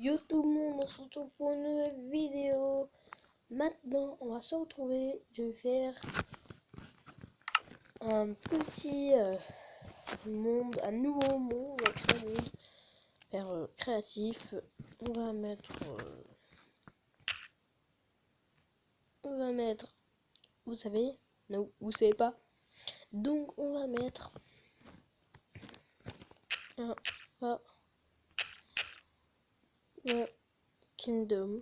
Yo tout le monde, on se retrouve pour une nouvelle vidéo. Maintenant, on va se retrouver. Je vais faire un petit monde, un nouveau monde, faire créatif. On va mettre, vous savez, non, vous savez pas. Donc, on va mettre un Kingdom.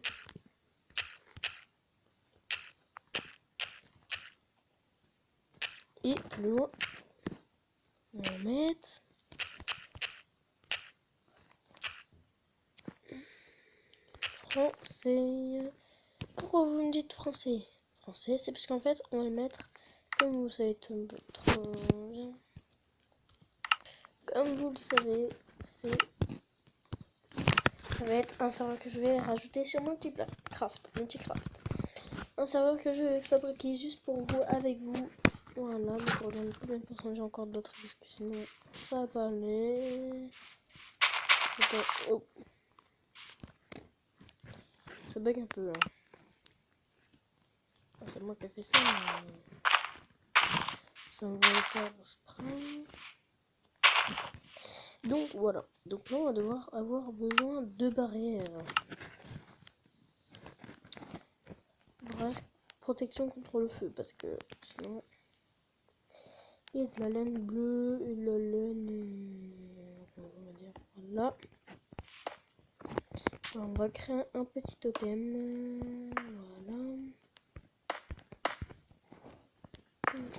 Et plus loin, on va mettre français. Pourquoi vous me dites français? Français, c'est parce qu'en fait, on va le mettre, comme vous savez trop bien. Comme vous le savez, ça va être un serveur que je vais rajouter sur Multicraft. Un serveur que je vais fabriquer juste pour vous, avec vous. Voilà, donc on regarde combien de personnes j'ai encore d'autres, parce que sinon ça va pas aller. Attends, oh. Ça bug un peu. Hein. Ah, c'est moi qui ai fait ça, mais ça va le faire spray. Donc voilà. Donc là on va devoir avoir besoin de barrières. Bref, protection contre le feu, parce que sinon. Et de la laine bleue et de la laine. On va dire voilà. Alors, on va créer un petit totem. Voilà.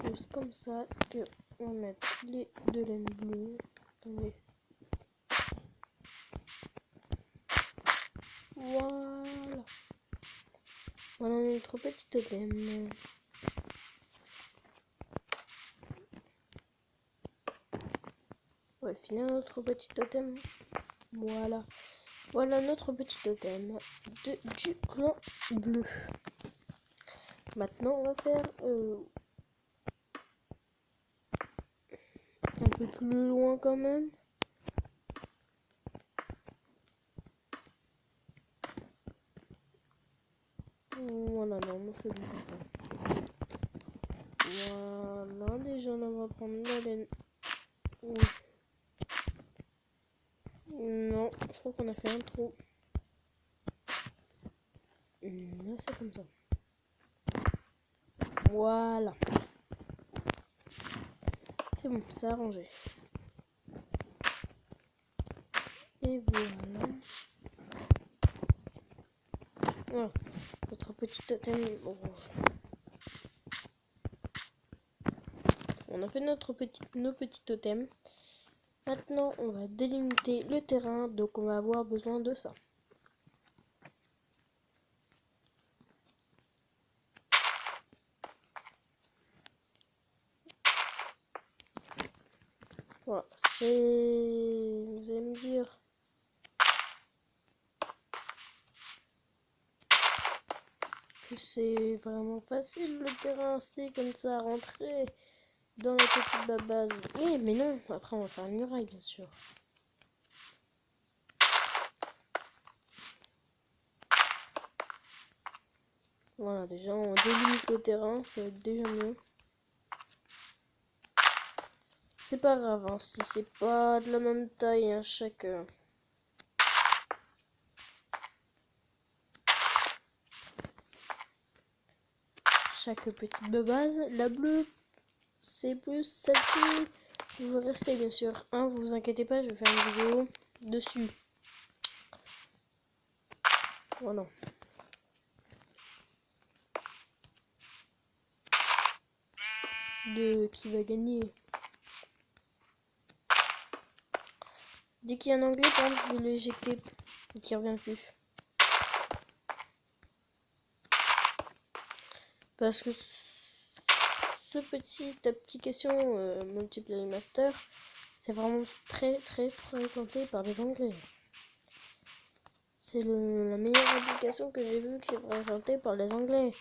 Juste comme ça, que on va mettre les deux laines bleues. Attendez. Voilà. Voilà notre petit totem. On va finir notre petit totem. Voilà. Voilà notre petit totem du clan bleu. Maintenant, on va faire un peu plus loin quand même. Voilà, non, c'est bon comme ça. Voilà, déjà on va prendre la laine rouge. Non, je crois qu'on a fait un trou. Là, c'est comme ça. Voilà. C'est bon, c'est arrangé. Et voilà. Voilà, notre petit totem rouge. On a fait nos petits totems. Maintenant, on va délimiter le terrain, donc on va avoir besoin de ça. Voilà, vous allez me dire que c'est vraiment facile le terrain, c'est comme ça, rentrer dans la petite base. Oui, mais non, après on va faire une muraille, bien sûr. Voilà, déjà on délimite le terrain, ça va être déjà mieux. C'est pas grave, hein, si c'est pas de la même taille, hein, chaque petite base. La bleue, c'est plus celle-ci. Vous restez bien sûr. Hein, vous inquiétez pas, je vais faire une vidéo dessus. Voilà. De qui va gagner. Dès qu'il y a un anglais, par exemple, je vais l'éjecter et qu'il revient plus. Parce que cette petite application Multiplayer Master, c'est vraiment très fréquenté par des anglais. C'est la meilleure application que j'ai vue qui est fréquentée par les anglais.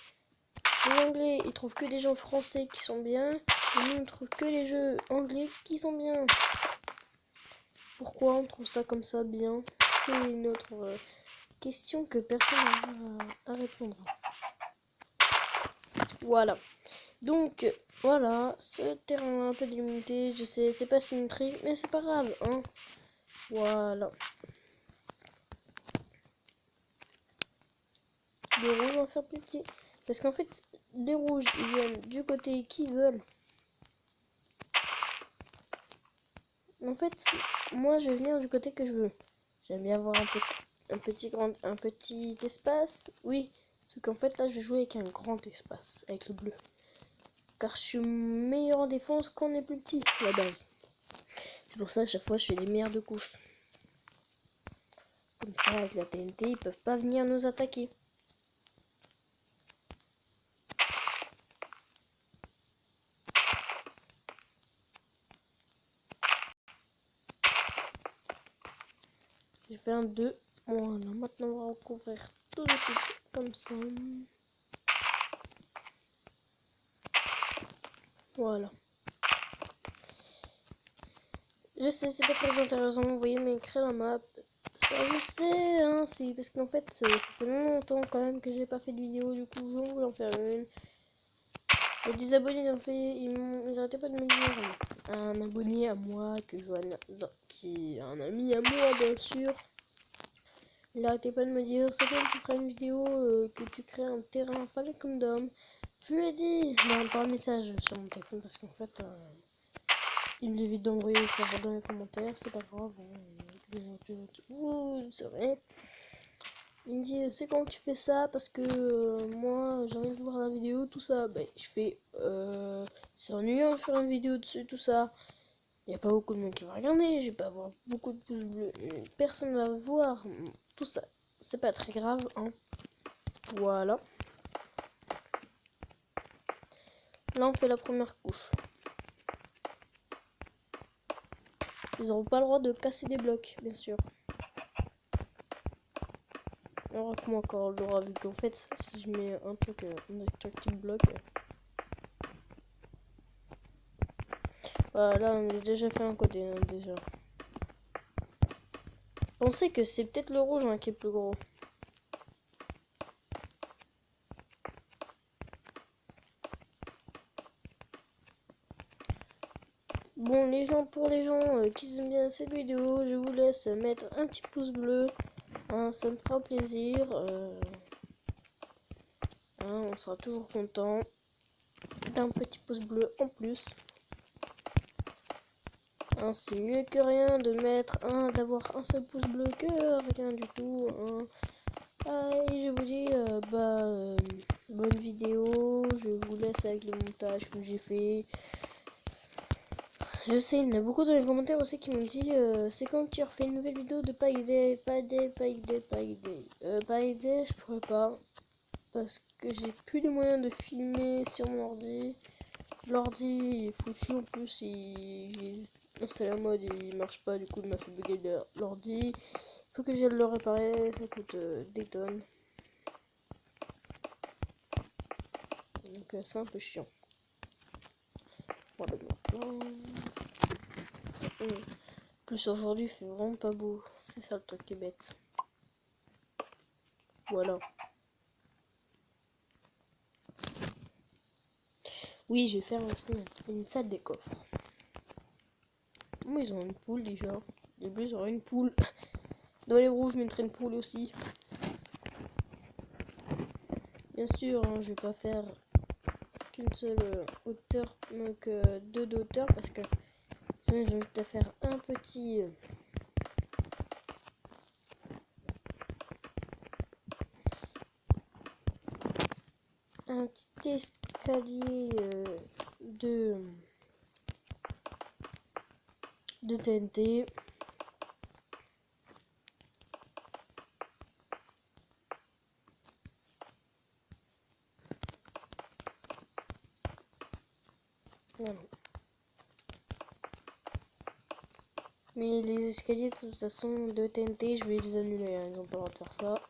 Les anglais, ils trouvent que des gens français qui sont bien. Et nous, on trouve que les jeux anglais qui sont bien. Pourquoi on trouve ça comme ça bien? c'est une autre question que personne n'a à répondre. Voilà. Donc, voilà, ce terrain un peu délimité, je sais, c'est pas symétrique, mais c'est pas grave, hein. Voilà. Les rouges vont faire plus petit. Parce qu'en fait, les rouges, ils viennent du côté qu'ils veulent. En fait, moi, je vais venir du côté que je veux. J'aime bien avoir un petit espace. Oui, sauf qu'en fait, là, je vais jouer avec un grand espace, avec le bleu. Car je suis meilleur en défense quand on est plus petit, à la base. C'est pour ça, à chaque fois, je fais des meilleures de couches. Comme ça, avec la TNT, ils peuvent pas venir nous attaquer. J'ai fait un 2. Voilà, maintenant on va recouvrir tout de suite, comme ça. Voilà. Je sais, c'est pas très intéressant, vous voyez, mais créer la map, ça je sais, hein, c'est parce qu'en fait, ça fait longtemps quand même que j'ai pas fait de vidéo, du coup, je voulais en faire une. Les 10 abonnés, ils arrêtaient pas de me dire, un abonné à moi, qui est un ami à moi, bien sûr. Il arrêtait pas de me dire, c'est quand tu feras une vidéo, que tu crées un terrain Falcon Dome. Je lui ai dit, par message sur mon téléphone, parce qu'en fait, il m'évite d'envoyer dans les commentaires, c'est pas grave, vous saurez. Il me dit, c'est quand tu fais ça, parce que moi, j'ai envie de voir la vidéo, tout ça. Ben, je fais, c'est ennuyant de faire une vidéo dessus, tout ça. Il n'y a pas beaucoup de monde qui va regarder, je vais pas avoir beaucoup de pouces bleus, personne va voir, tout ça. C'est pas très grave, hein. Voilà. Là, on fait la première couche. Ils n'auront pas le droit de casser des blocs, bien sûr. Alors que moi encore le droit, vu qu'en fait, si je mets un truc, un destructible bloc. Voilà, là, on a déjà fait un côté, hein, déjà. Pensez que c'est peut-être le rouge, hein, qui est plus gros. Bon, pour les gens qui aiment bien cette vidéo, je vous laisse mettre un petit pouce bleu. Hein, ça me fera plaisir. Hein, on sera toujours content d'un petit pouce bleu en plus. Hein, c'est mieux que rien de mettre d'avoir un seul pouce bleu que rien du tout. Hein. Et je vous dis, bonne vidéo. Je vous laisse avec le montage que j'ai fait. Je sais, il y en a beaucoup dans les commentaires aussi qui m'ont dit c'est quand tu refais une nouvelle vidéo de pas idée, je pourrais pas parce que j'ai plus les moyens de filmer sur mon ordi. L'ordi est foutu en plus, j'ai installé un mode et il marche pas, du coup il m'a fait bugger l'ordi. Faut que j'aille le réparer, ça coûte des tonnes. Donc c'est un peu chiant. Voilà maintenant. Plus aujourd'hui, il fait vraiment pas beau. C'est ça le truc qui est bête. Voilà. Oui, je vais faire aussi une salle des coffres. Moi, ils ont une poule déjà. Les bleus, ils auront une poule. Dans les rouges, je mettrai une poule aussi. Bien sûr, hein, je vais pas faire qu'une seule hauteur, donc deux de hauteur, parce que sinon, je vais juste à faire un petit... un petit escalier de TNT. Voilà. Mais les escaliers, de toute façon, de TNT, je vais les annuler. Hein. Ils n'ont pas le droit de faire ça.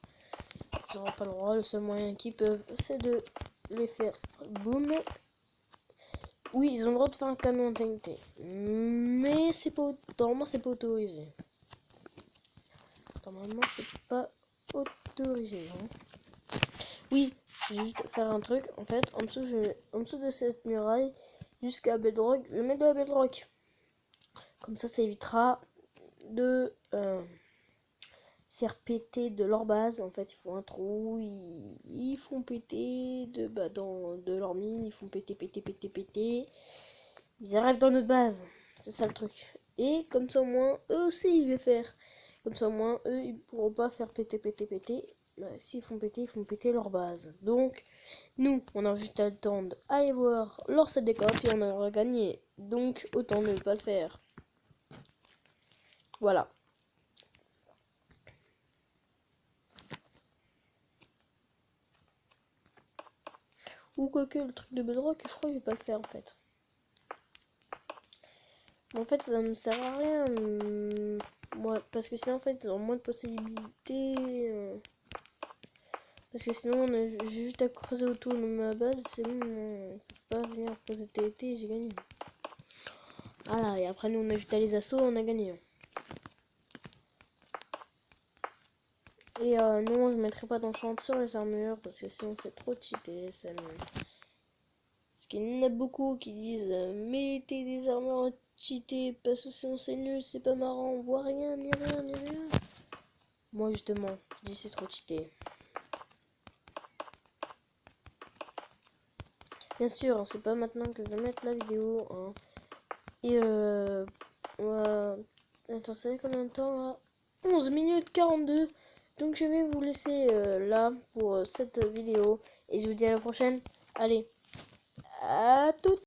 Ils n'auront pas le droit. Le seul moyen qu'ils peuvent, c'est de les faire boum. Oui, ils ont le droit de faire un camion en TNT. Mais c'est pas... Normalement, c'est pas autorisé. Normalement, c'est pas autorisé. Hein. Oui, je vais juste faire un truc. En fait, en dessous de cette muraille, jusqu'à Bedrock, je mets de la Bedrock. Comme ça évitera de faire péter de leur base. En fait, ils font un trou, ils font péter de leur mine, ils font péter. Ils arrivent dans notre base. C'est ça le truc. Et comme ça, au moins, eux aussi, ils vont faire. Comme ça, au moins, eux, ils pourront pas faire péter. S'ils font péter leur base. Donc, nous, on a juste le temps d'aller voir leur set des copies et on aura gagné. Donc, autant ne pas le faire. Voilà. Ou quoique le truc de Bedrock, je crois que je vais pas le faire en fait. En fait, ça me sert à rien. Moi, parce que sinon, en fait, ils ont moins de possibilités. Parce que sinon, j'ai juste à creuser autour de ma base. Sinon, ils peuvent pas venir poser TNT et j'ai gagné. Voilà, et après, nous, on a ajouté les assauts, on a gagné. Et non, je mettrai pas d'enchant sur les armures parce que sinon, c'est trop cheaté. Parce qu'il y en a beaucoup qui disent mettez des armures cheatées parce que sinon, c'est nul, c'est pas marrant, on voit rien, ni rien. Moi, justement, je dis c'est trop cheaté. Bien sûr, c'est pas maintenant que je vais mettre la vidéo. Hein. Et attends, ça fait combien de temps là 11 minutes 42. Donc je vais vous laisser là pour cette vidéo. Et je vous dis à la prochaine. Allez, à toutes.